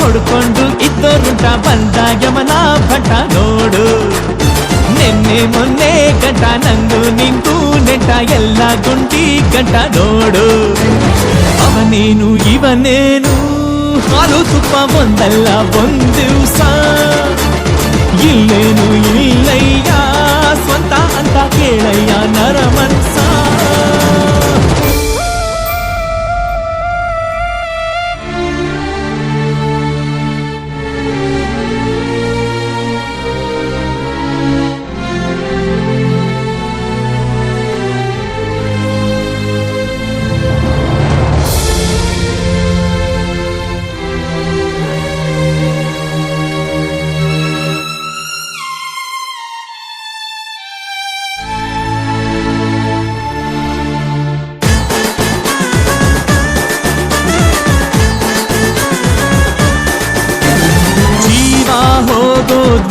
ಹೊಡ್ಕೊಂಡು ಇದ್ದೋರುಂಟ ಬಂದಾಗ ಮನ ಭಟ ನೋಡು. ನಿನ್ನೆ ಮೊನ್ನೆ ಗಂಟ ನಂದು ನಿಂತು ನೆಂಟ ಎಲ್ಲ ಗುಂಡಿ ಗಂಟ ನೋಡು. ಅವನೇನು ಇವನೇನು ಹಾಲು ತುಪ್ಪ ಒಂದಲ್ಲ ಒಂದಿವ್ಸ. ಇಲ್ಲೇನು ಇಲ್ಲಯ್ಯ ಸ್ವಂತ ಅಂತ ಕೇಳಯ್ಯ ನರಮನ್ಸ.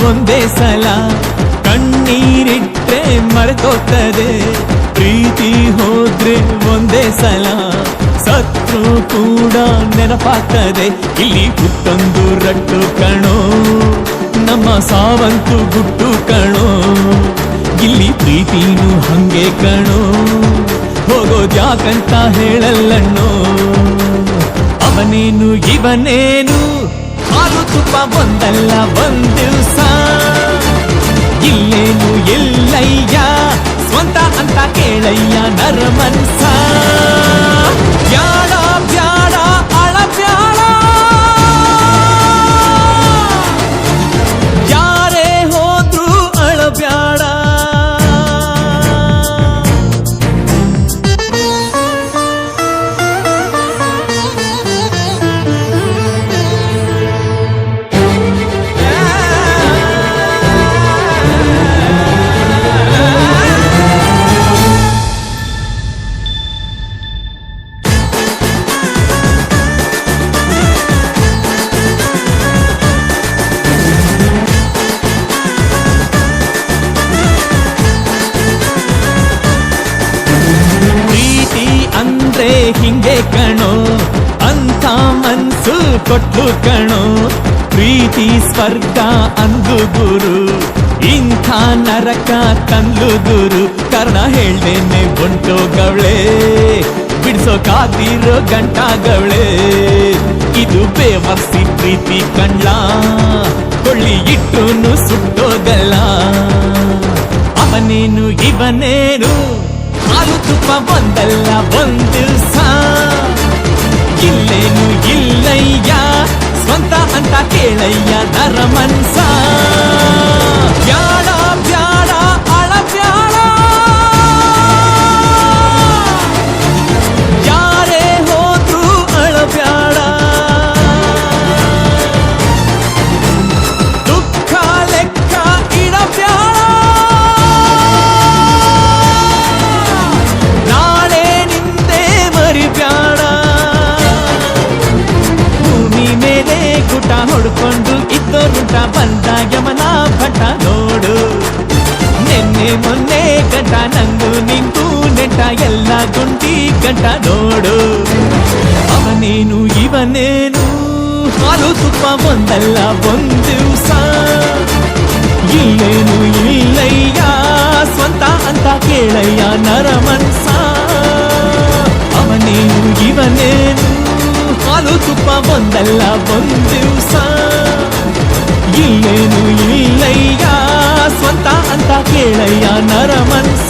ಒಂದೇ ಸಲ ಕಣ್ಣೀರಿಟ್ರೆ ಮರೆತೋಗ್ತದೆ. ಪ್ರೀತಿ ಹೋದ್ರೆ ಒಂದೇ ಸಲ ಸತ್ರು ಕೂಡ ನೆನಪಾಗ್ತದೆ. ಇಲ್ಲಿ ಹುಟ್ಟೊಂದು ರಟ್ಟು ಕಣೋ, ನಮ್ಮ ಸಾವಂತು ಗುಟ್ಟು ಕಣೋ. ಇಲ್ಲಿ ಪ್ರೀತಿನೂ ಹಂಗೆ ಕಣೋ, ಹೋಗೋದ್ಯಾಕಂತ ಹೇಳಲ್ಲಣ್ಣೋ. ಅವನೇನು ಇವನೇನು ಹಾಲು ತುಪ್ಪ ಒಂದಲ್ಲ ಒಂದಿವ್ಸ. ಇಲ್ಲೇನು ಎಲ್ಲಯ್ಯ ಸ್ವಂತ ಅಂತ ಕೇಳಯ್ಯ ನರಮನ್ಸ. ಬ್ಯಾಡ ಬ್ಯಾಡ ಅಳ ಬ್ಯಾಡ, ಯಾರೇ ಹೋದ್ರು ಅಳ ಬ್ಯಾಡ. ಹಿಂಗೆ ಕಣೋ ಅಂತ ಮನ್ಸು ಕೊಟ್ಲು ಕಣೋ. ಪ್ರೀತಿ ಸ್ವರ್ಗ ಅಂದು ಗುರು, ಇಂಥ ನರಕ ತಂದು ಗುರು. ಕಾರಣ ಹೇಳ್ದೇನೆ ಹೊಂಟೋಗವಳೆ, ಬಿಡ್ಸೋಕಾದಿರೋ ಗಂಟಾಗವಳೆ. ಇದು ಬೇವರ್ಸಿ ಪ್ರೀತಿ ಕಣ್ಲ, ಕೊಳ್ಳಿ ಇಟ್ಟೂನು ಸುಟ್ಟೋಗಲ್ಲ. ಅವನೇನು ಇವನೇನು ಹಾಲು ತುಪ್ಪ ಒಂದಲ್ಲ ಒಂದಿವ್ಸ. ಇಲ್ಲೇನು ಇಲ್ಲಯ್ಯ ಸ್ವಂತ ಅಂತ ಕೇಳಯ್ಯ ನರಮನ್ಸ. ಬ್ಯಾಡ ಬ್ಯಾಡ ಅಳ ಬ್ಯಾಡ, ಯಾರೇ ಹೋದ್ರು ಅಳ ಬ್ಯಾಡ. ದುಃಖ ಲೆಕ್ಕ ಇಡಬ್ಯಾಡ, ಹೊಡ್ಕೊಂಡು ಇದ್ದೋರುಂಟ ಬಂದಾಗ ಮನ ಭಟ ನೋಡು. ನಿನ್ನೆ ಮೊನ್ನೆ ಗಂಟ ನಂದು ನಿಂತು ನೆಂಟ ಎಲ್ಲ ಗುಂಡಿ ಗಂಟ ನೋಡು. ಅವನೇನು ಇವನೇನು ಹಾಲು ತುಪ್ಪ ಒಂದಲ್ಲ ಒಂದಿವ್ಸ. ಇಲ್ಲೇನು ಇಲ್ಲಯ್ಯ ಸ್ವಂತ ಅಂತ ಕೇಳಯ್ಯ ನರಮನ್ಸ. ಅವನೇನು ಇವನೇನು ಹಾಲು ತುಪ್ಪ ಒಂದಲ್ಲ ಒಂದಿವ್ಸ. ಇಲ್ಲೇನು ಇಲ್ಲಯ್ಯ ಸ್ವಂತ ಅಂತ ಕೇಳಯ್ಯ ನರಮನ್ಸ.